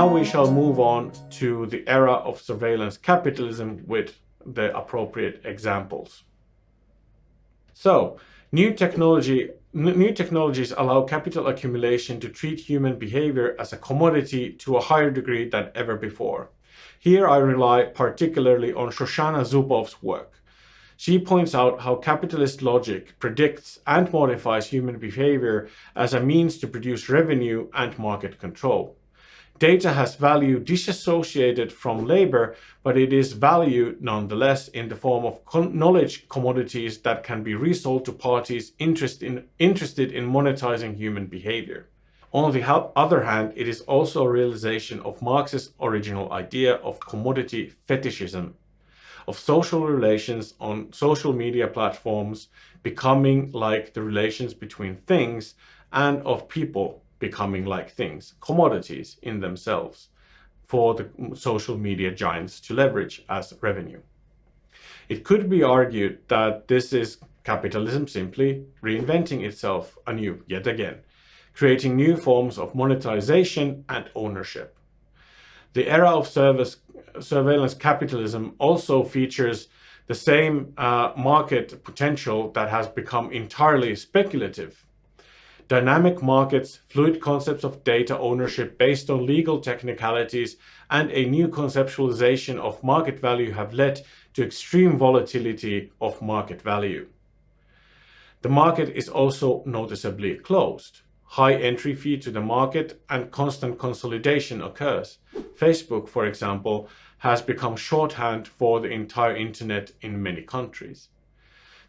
now we shall move on to the era of surveillance capitalism with the appropriate examples. So, new technologies allow capital accumulation to treat human behavior as a commodity to a higher degree than ever before. Here I rely particularly on Shoshana Zubov's work. She points out how capitalist logic predicts and modifies human behavior as a means to produce revenue and market control. Data has value disassociated from labor, but it is value nonetheless in the form of knowledge commodities that can be resold to parties interested in monetizing human behavior. On the other hand, it is also a realization of Marx's original idea of commodity fetishism, of social relations on social media platforms becoming like the relations between things, and of people becoming like things, commodities in themselves, for the social media giants to leverage as revenue. It could be argued that this is capitalism simply reinventing itself anew yet again, creating new forms of monetization and ownership. The era of surveillance capitalism also features the same market potential that has become entirely speculative. Dynamic markets, fluid concepts of data ownership based on legal technicalities, and a new conceptualization of market value have led to extreme volatility of market value. The market is also noticeably closed. High entry fee to the market and constant consolidation occurs. Facebook, for example, has become shorthand for the entire internet in many countries.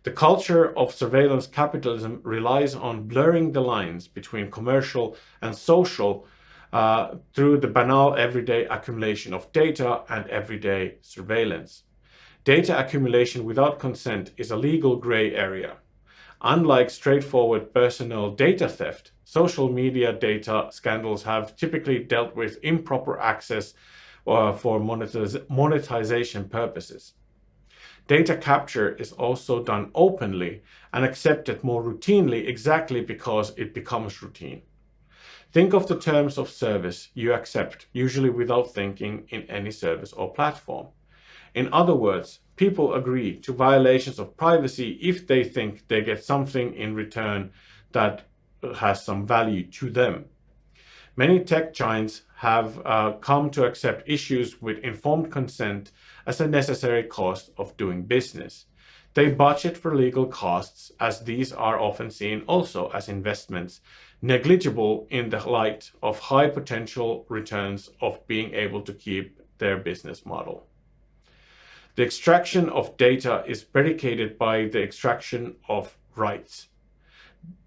The culture of surveillance capitalism relies on blurring the lines between commercial and social through the banal everyday accumulation of data and everyday surveillance. Data accumulation without consent is a legal gray area. Unlike straightforward personal data theft, social media data scandals have typically dealt with improper access for monetization purposes. Data capture is also done openly and accepted more routinely exactly because it becomes routine. Think of the terms of service you accept, usually without thinking, in any service or platform. In other words, people agree to violations of privacy if they think they get something in return that has some value to them. Many tech giants have come to accept issues with informed consent as a necessary cost of doing business. They budget for legal costs, as these are often seen also as investments, negligible in the light of high potential returns of being able to keep their business model. The extraction of data is predicated by the extraction of rights.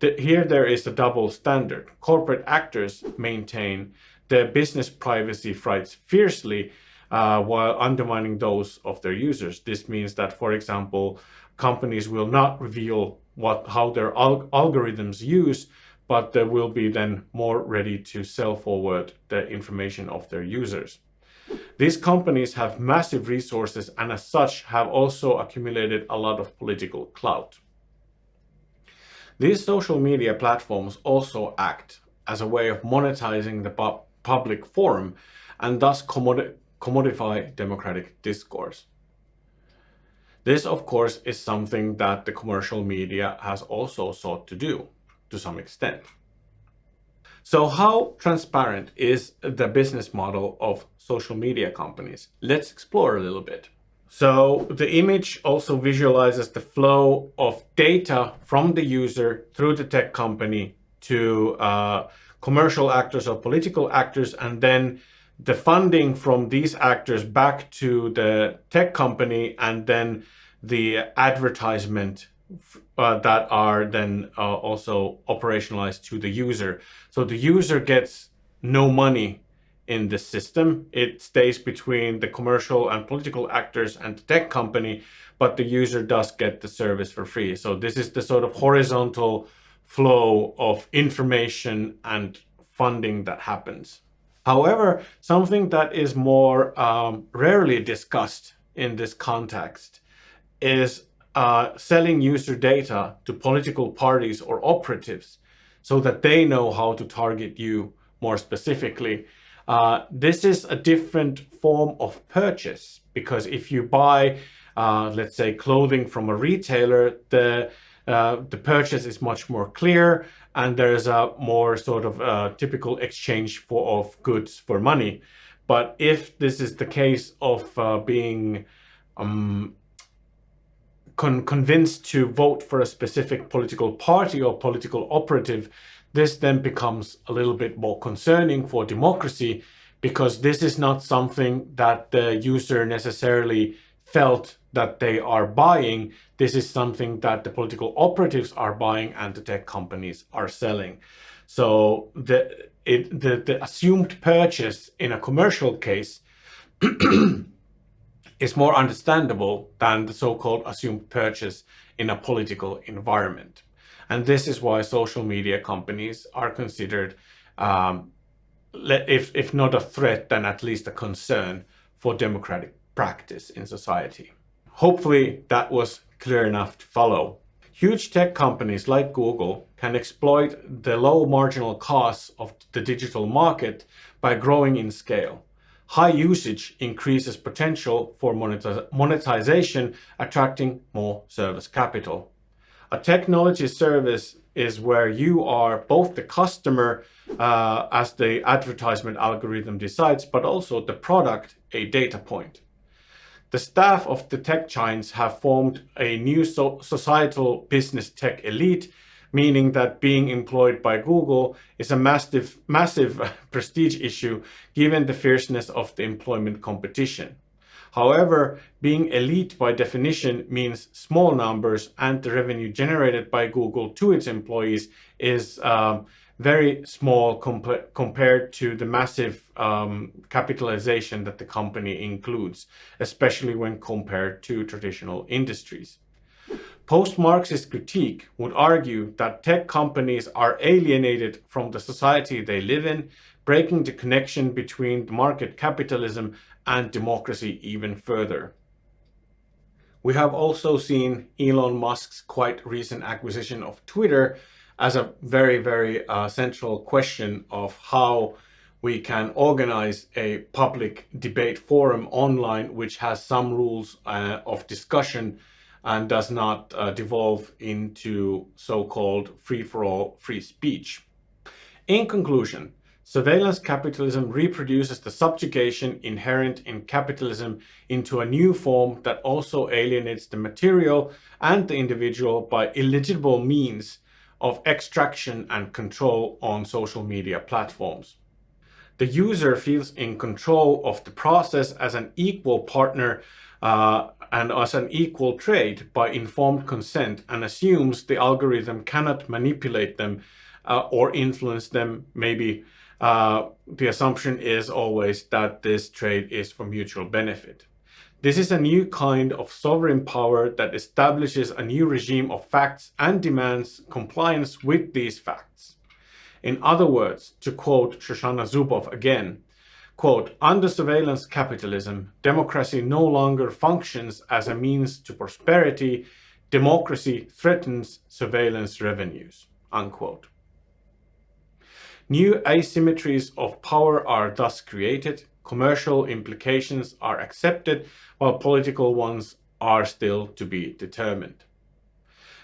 Here there is a double standard. Corporate actors maintain their business privacy rights fiercely while undermining those of their users. This means that, for example, companies will not reveal how their algorithms use, but they will be then more ready to sell forward the information of their users. These companies have massive resources and as such have also accumulated a lot of political clout. These social media platforms also act as a way of monetizing the public forum and thus commodify democratic discourse. This, of course, is something that the commercial media has also sought to do to some extent. So how transparent is the business model of social media companies? Let's explore a little bit. So the image also visualizes the flow of data from the user through the tech company to commercial actors or political actors, and then the funding from these actors back to the tech company, and then the advertisement that are then also operationalized to the user. So the user gets no money in this system. It stays between the commercial and political actors and the tech company, but the user does get the service for free. So this is the sort of horizontal flow of information and funding that happens. However, something that is more rarely discussed in this context is selling user data to political parties or operatives so that they know how to target you more specifically This is a different form of purchase, because if you buy, let's say, clothing from a retailer, the purchase is much more clear, and there's a more sort of typical exchange of goods for money. But if this is the case of being convinced to vote for a specific political party or political operative, this then becomes a little bit more concerning for democracy, because this is not something that the user necessarily felt that they are buying. This is something that the political operatives are buying and the tech companies are selling. So the assumed purchase in a commercial case is more understandable than the so-called assumed purchase in a political environment. And this is why social media companies are considered, if not a threat, then at least a concern for democratic practice in society. Hopefully that was clear enough to follow. Huge tech companies like Google can exploit the low marginal costs of the digital market by growing in scale. High usage increases potential for monetization, attracting more service capital. A technology service is where you are both the customer, as the advertisement algorithm decides, but also the product, a data point. The staff of the tech giants have formed a new societal business tech elite, meaning that being employed by Google is a massive prestige issue given the fierceness of the employment competition. However, being elite by definition means small numbers, and the revenue generated by Google to its employees is very small compared to the massive capitalization that the company includes, especially when compared to traditional industries. Post-Marxist critique would argue that tech companies are alienated from the society they live in, breaking the connection between market capitalism and democracy even further. We have also seen Elon Musk's quite recent acquisition of Twitter as a very central question of how we can organize a public debate forum online which has some rules of discussion and does not devolve into so-called free-for-all free speech. In conclusion, surveillance capitalism reproduces the subjugation inherent in capitalism into a new form that also alienates the material and the individual by illegitimate means of extraction and control on social media platforms. The user feels in control of the process as an equal partner and as an equal trade by informed consent, and assumes the algorithm cannot manipulate them or influence them. Maybe the assumption is always that this trade is for mutual benefit. This is a new kind of sovereign power that establishes a new regime of facts and demands compliance with these facts. In other words, to quote Shoshana Zubov again, quote, "Under surveillance capitalism, democracy no longer functions as a means to prosperity. Democracy threatens surveillance revenues," unquote. New asymmetries of power are thus created. Commercial implications are accepted, while political ones are still to be determined.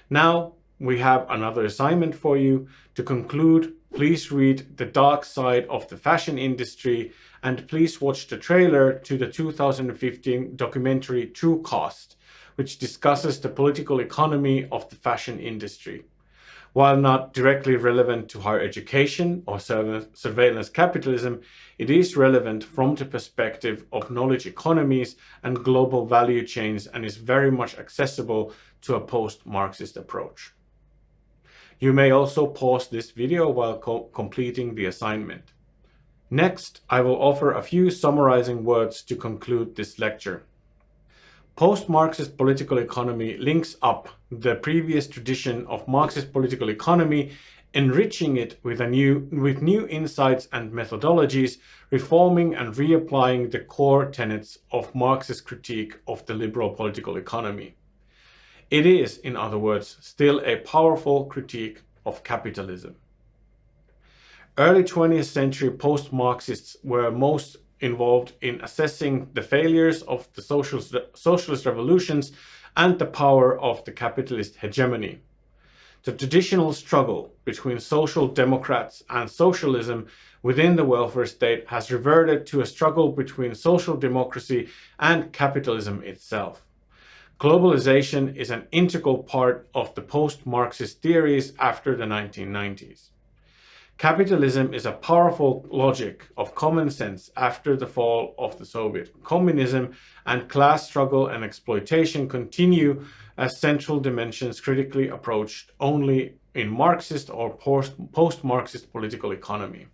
Now, we have another assignment for you. To conclude, please read The Dark Side of the Fashion Industry, and please watch the trailer to the 2015 documentary True Cost, which discusses the political economy of the fashion industry. While not directly relevant to higher education or surveillance capitalism, it is relevant from the perspective of knowledge economies and global value chains, and is very much accessible to a post-Marxist approach. You may also pause this video while completing the assignment. Next, I will offer a few summarizing words to conclude this lecture. Post-Marxist political economy links up the previous tradition of Marxist political economy, enriching it with new insights and methodologies, reforming and reapplying the core tenets of Marxist critique of the liberal political economy. It is, in other words, still a powerful critique of capitalism. Early 20th century post-Marxists were most involved in assessing the failures of the socialist revolutions and the power of the capitalist hegemony. The traditional struggle between social democrats and socialism within the welfare state has reverted to a struggle between social democracy and capitalism itself. Globalization is an integral part of the post-Marxist theories after the 1990s. Capitalism is a powerful logic of common sense after the fall of the Soviet communism, and class struggle and exploitation continue as central dimensions critically approached only in Marxist or post-Marxist political economy.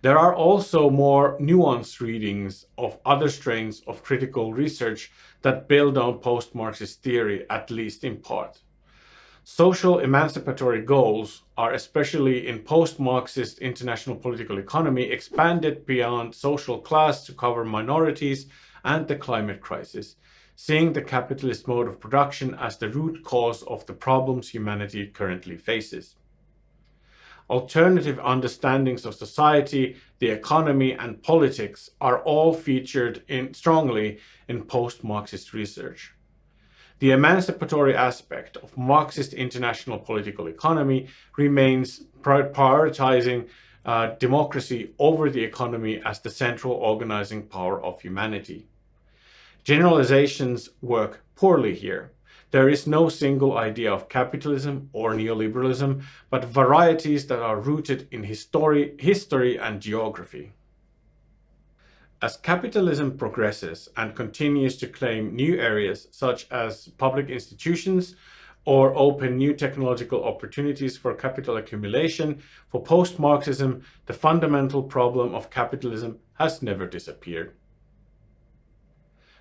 There are also more nuanced readings of other strains of critical research that build on post-Marxist theory, at least in part. Social emancipatory goals are, especially in post-Marxist international political economy, expanded beyond social class to cover minorities and the climate crisis, seeing the capitalist mode of production as the root cause of the problems humanity currently faces. Alternative understandings of society, the economy, and politics are all featured strongly in post-Marxist research. The emancipatory aspect of Marxist international political economy remains prioritizing democracy over the economy as the central organizing power of humanity. Generalizations work poorly here. There is no single idea of capitalism or neoliberalism, but varieties that are rooted in history and geography. As capitalism progresses and continues to claim new areas such as public institutions or open new technological opportunities for capital accumulation, for post-Marxism, the fundamental problem of capitalism has never disappeared.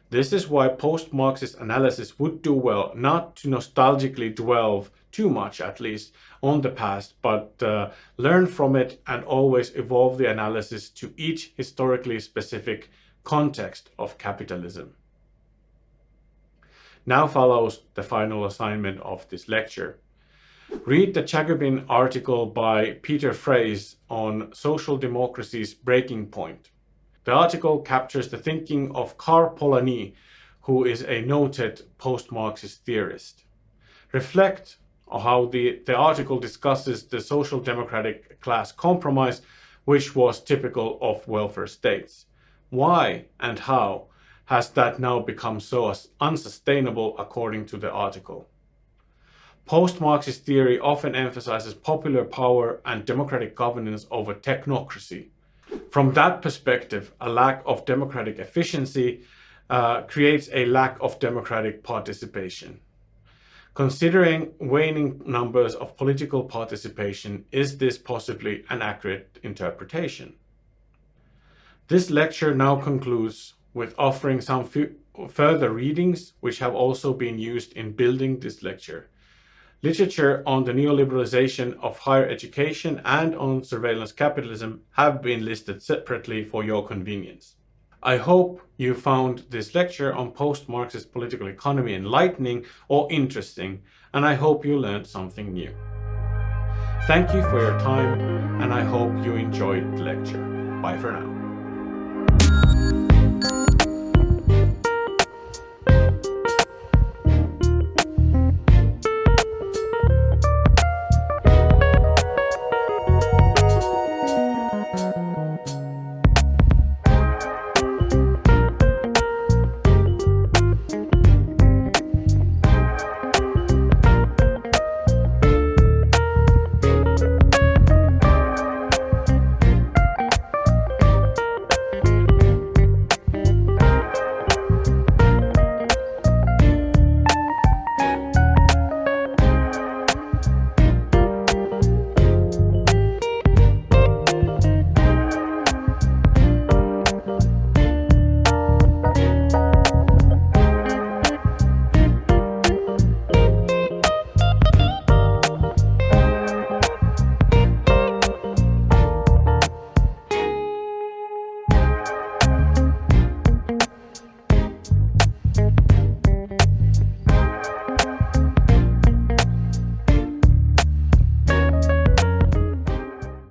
This is why post-Marxist analysis would do well not to nostalgically dwell too much, at least, on the past, but learn from it and always evolve the analysis to each historically specific context of capitalism. Now follows the final assignment of this lecture. Read the Jacobin article by Peter Fraze on social democracy's breaking point. The article captures the thinking of Karl Polanyi, who is a noted post-Marxist theorist. Reflect on how the article discusses the social democratic class compromise, which was typical of welfare states. Why and how has that now become so unsustainable according to the article? Post-Marxist theory often emphasizes popular power and democratic governance over technocracy. From that perspective, a lack of democratic efficiency creates a lack of democratic participation. Considering waning numbers of political participation, is this possibly an accurate interpretation? This lecture now concludes with offering some further readings which have also been used in building this lecture. Literature on the neoliberalization of higher education and on surveillance capitalism have been listed separately for your convenience. I hope you found this lecture on post-Marxist political economy enlightening or interesting, and I hope you learned something new. Thank you for your time, and I hope you enjoyed the lecture. Bye for now.